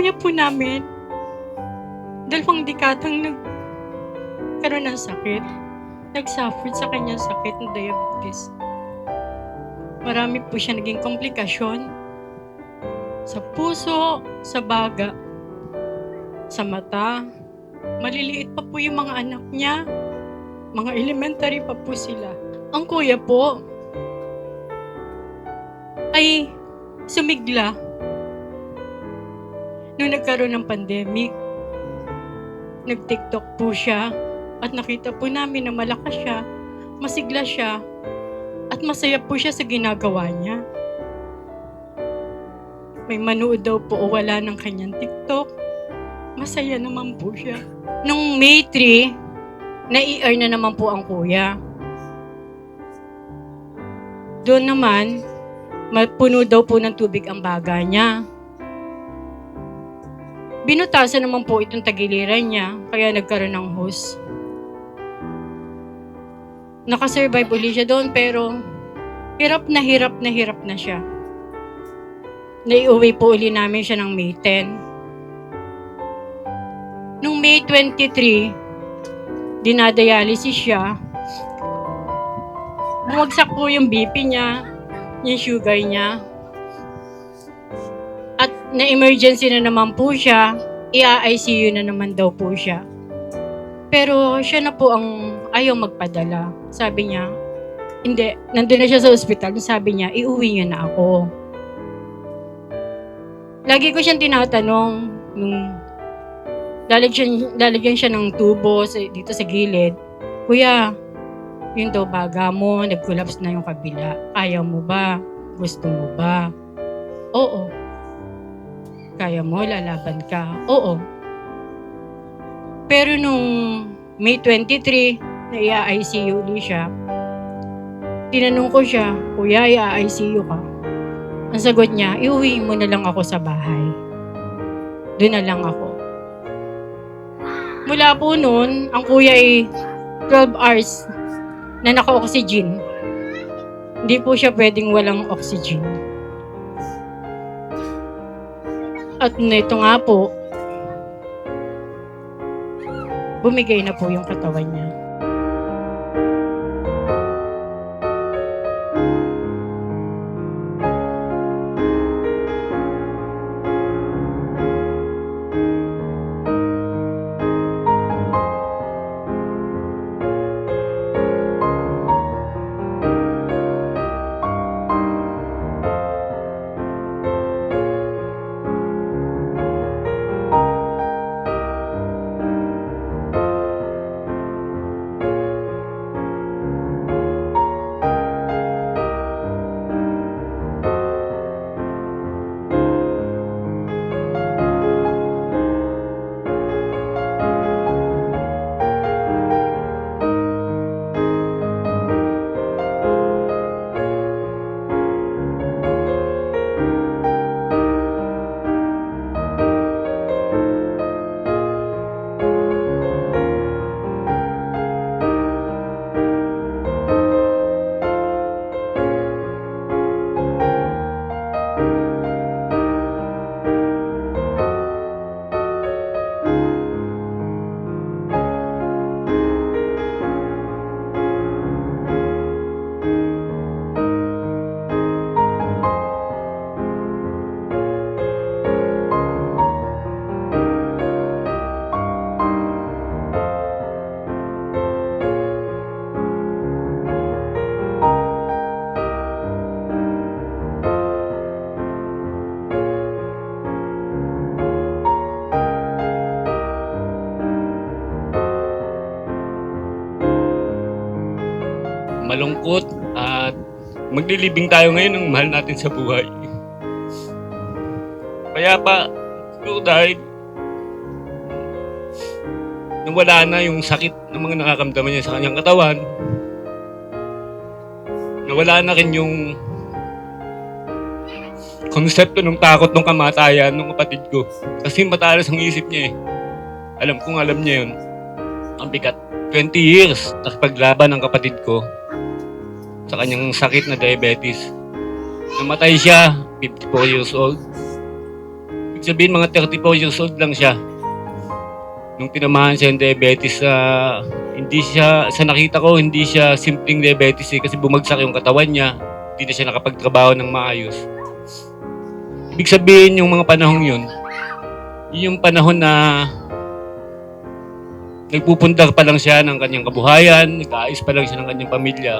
kuya po namin, 2 dekadang nagkaroon ng sakit. Nagsuffer sa kanyang sakit ng diabetes. Marami po siya naging komplikasyon sa puso, sa baga, sa mata. Maliliit pa po yung mga anak niya. Mga elementary pa po sila. Ang kuya po ay sumigla nung nagkaroon ng pandemic. Nag-TikTok po siya at nakita po namin na malakas siya, masigla siya, at masaya po siya sa ginagawa niya. May manood daw po o wala ng kanyang TikTok. Masaya naman po siya. Nung May 3, na-ER na naman po ang kuya. Doon naman, puno daw po ng tubig ang baga niya. Binutasan naman po itong tagiliran niya, kaya nagkaroon ng hose. Nakasurvive ulit siya doon, pero hirap na siya. Naiuwi po uli namin siya ng May 10. Nung May 23, dinadialysis siya. Bumagsak po yung BP niya, yung sugar niya. At na-emergency na naman po siya, i-ICU na naman daw po siya. Pero siya na po ang ayaw magpadala. Sabi niya, hindi, nandun na siya sa ospital. Sabi niya, iuwi niya na ako. Lagi ko siyang tinatanong, nung lalagyan siya ng tubo dito sa gilid, Kuya, yun daw baga mo, nag-collapse na yung kabila. Kaya mo ba? Gusto mo ba? Oo. Kaya mo, lalaban ka? Oo. Pero nung May 23, na i-ICU ulit siya, tinanong ko siya, Kuya, i-ICU ka? Ang sagot niya, iuwi mo na lang ako sa bahay. Doon na lang ako. Mula po noon, ang kuya ay 12 hours na naka-oxygen. Hindi po siya pwedeng walang oxygen. At nito nga po, bumigay na po yung katawan niya. Malungkot at maglilibing tayo ngayon ng mahal natin sa buhay. Kaya pa, siguro dahil nawala na yung sakit ng mga nakakamdaman niya sa kanyang katawan, nawala na rin yung konsepto ng takot ng kamatayan ng kapatid ko. Kasi matalas ang isip niya eh. Alam niya yun. Ang bigat. 20 years nakipaglaban ng kapatid ko sa kanyang sakit na diabetes. Namatay siya, 54 years old. Ibig sabihin mga 34 years old lang siya. Nung tinamahan siya ng diabetes, hindi siya, sa nakita ko, hindi siya simpleng diabetes kasi bumagsak yung katawan niya. Hindi na siya nakapagtrabaho ng maayos. Ibig sabihin yung mga panahong yun yung panahon na nagpupundar pa lang siya ng kanyang kabuhayan, nag-aayos pa lang siya ng kanyang pamilya.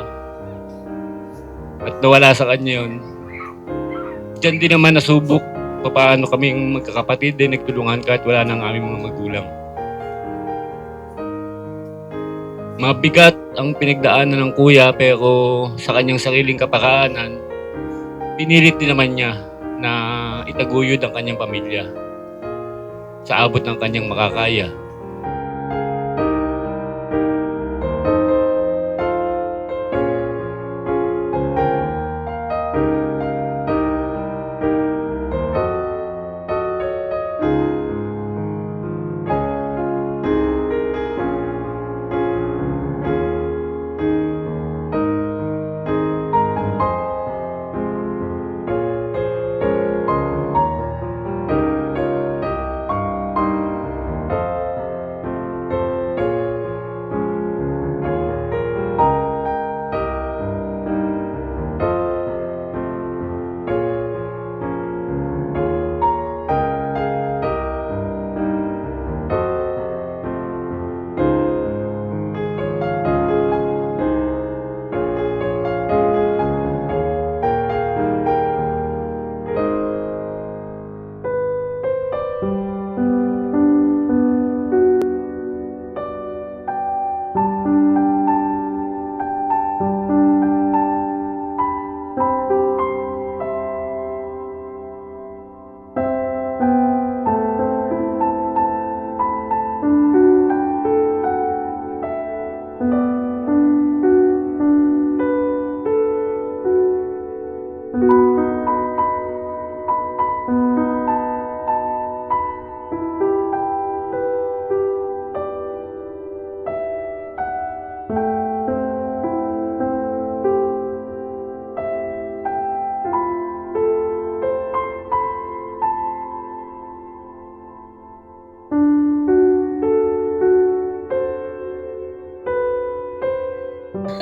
At nawala sa kanya yun. Diyan din naman nasubok paano kaming magkakapatid din nagtulungan kahit wala ng aming mga magulang. Mabigat ang pinagdaanan ng kuya pero sa kanyang sariling kapakanan, pinilit din naman niya na itaguyod ang kanyang pamilya sa abot ng kanyang makakaya.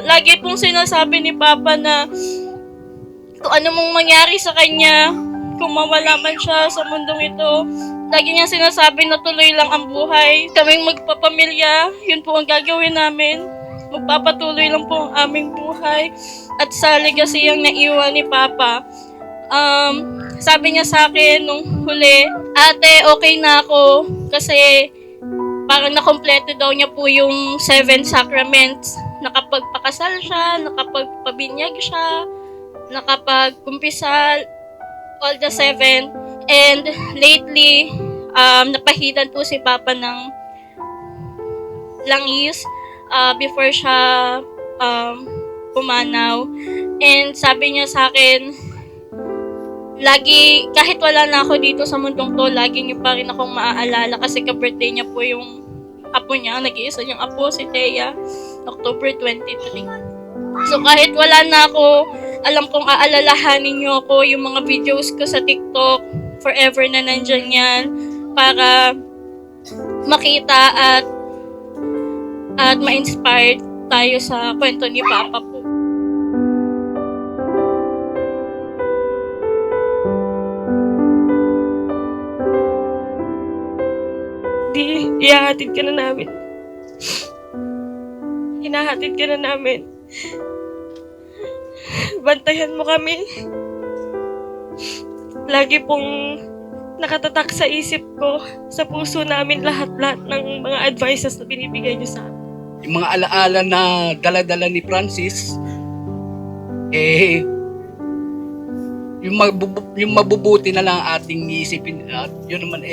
Lagi pong sinasabi ni Papa na kung ano mong mangyari sa kanya, kung mawala man siya sa mundong ito, lagi niya sinasabi na tuloy lang ang buhay. Kaming magpapamilya, yun po ang gagawin namin. Magpapatuloy lang po ang aming buhay. At sa legacy ang naiwan ni Papa, sabi niya sa akin nung huli, ate, okay na ako kasi parang nakompleto daw niya po yung 7 sacraments. Nakapagpakasal siya, nakapagpabinyag siya, nakapagkumpisal, all the 7. And lately, napahidan po si Papa ng langis before siya pumanaw. And sabi niya sa akin, lagi, kahit wala na ako dito sa mundong to, lagi niyo pa rin akong maaalala kasi ka-birthday niya po yung apo niya, nag-iisa niyang apo, si Thea, October 23. So kahit wala na ako, alam kong aalalahanin niyo ako, yung mga videos ko sa TikTok, forever na nandyan yan, para makita at ma-inspired tayo sa kwento ni Papa po. Ihahatid ka na namin. Hinahatid ka na namin. Bantayan mo kami. Lagi pong nakatatak sa isip ko, sa puso namin lahat-lahat ng mga advices na binibigay niyo sa amin. Yung mga alaala na dala-dala ni Francis, yung mabubuti na lang ating iisipin at yun naman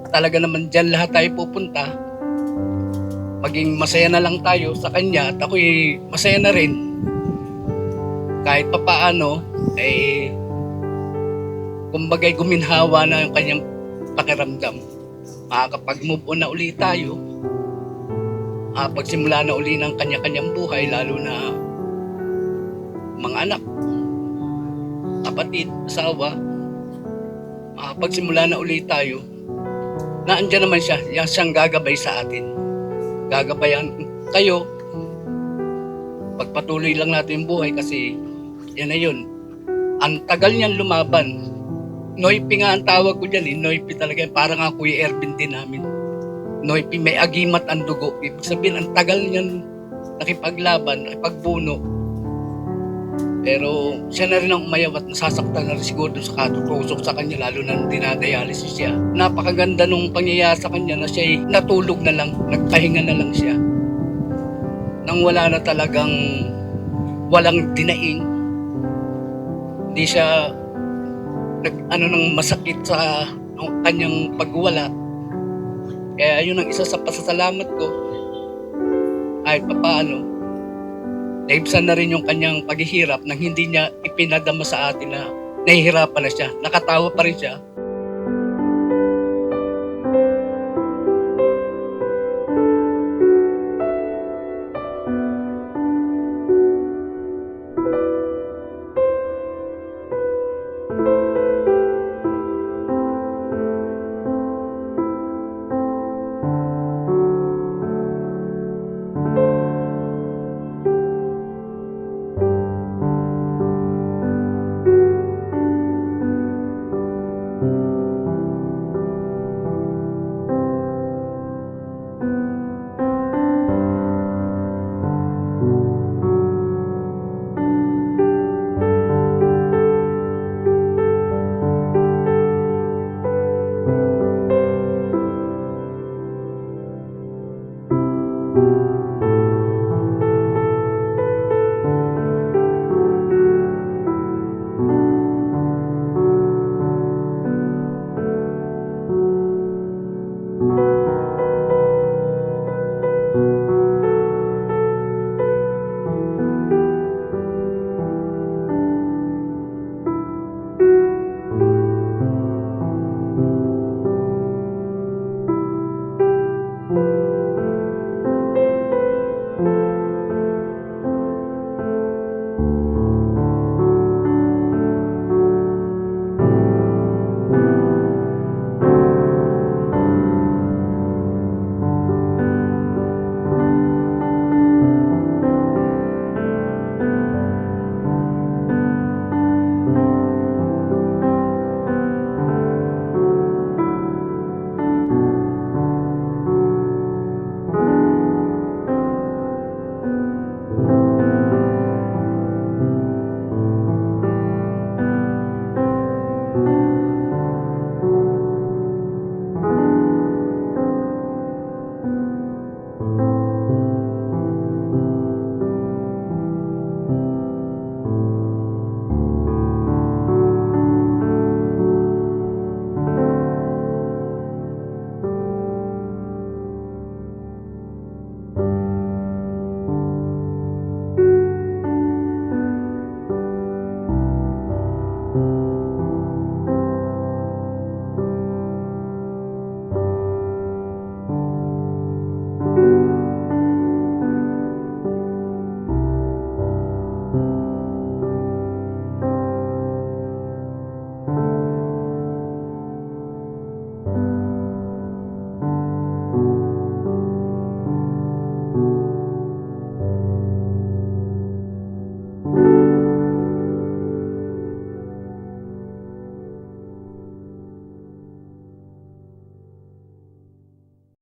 talaga naman dyan lahat tayo pupunta. Maging masaya na lang tayo sa kanya at ako'y masaya na rin. Kahit pa paano, kumbagay guminhawa na yung kanyang pakiramdam. Makakapag-move on na uli tayo. Pagsimula na uli ng kanya-kanyang buhay, lalo na mga anak, kapatid, asawa. makapagsimula na ulit tayo, na andyan naman siya, yan siyang gagabay sa atin. Gagabayan kayo, pagpatuloy lang natin yung buhay kasi yan na yun. Ang tagal niyan lumaban. Noipi nga ang tawag ko dyan eh. Noipi talaga. Parang nga Kuya Ervin din namin. Noipi, may agimat ang dugo. Ibig sabihin, ang tagal niyan nakipaglaban, nakipagbuno. Pero siya na rin ang umayaw at nasasaktan na rin siguro dun sa katutusok sa kanya, lalo na nung dinadialysis siya. Napakaganda nung pangyayari sa kanya na siya natulog na lang, nagpahinga na lang siya. Nang wala na talagang walang dinaing. Hindi siya nang masakit sa kanyang pagwala. Kaya yun ang isa sa pasasalamat ko. Kahit papaano, naibsan na rin yung kanyang paghihirap nang hindi niya ipinadama sa atin na nahihirapan na siya. Nakatawa pa rin siya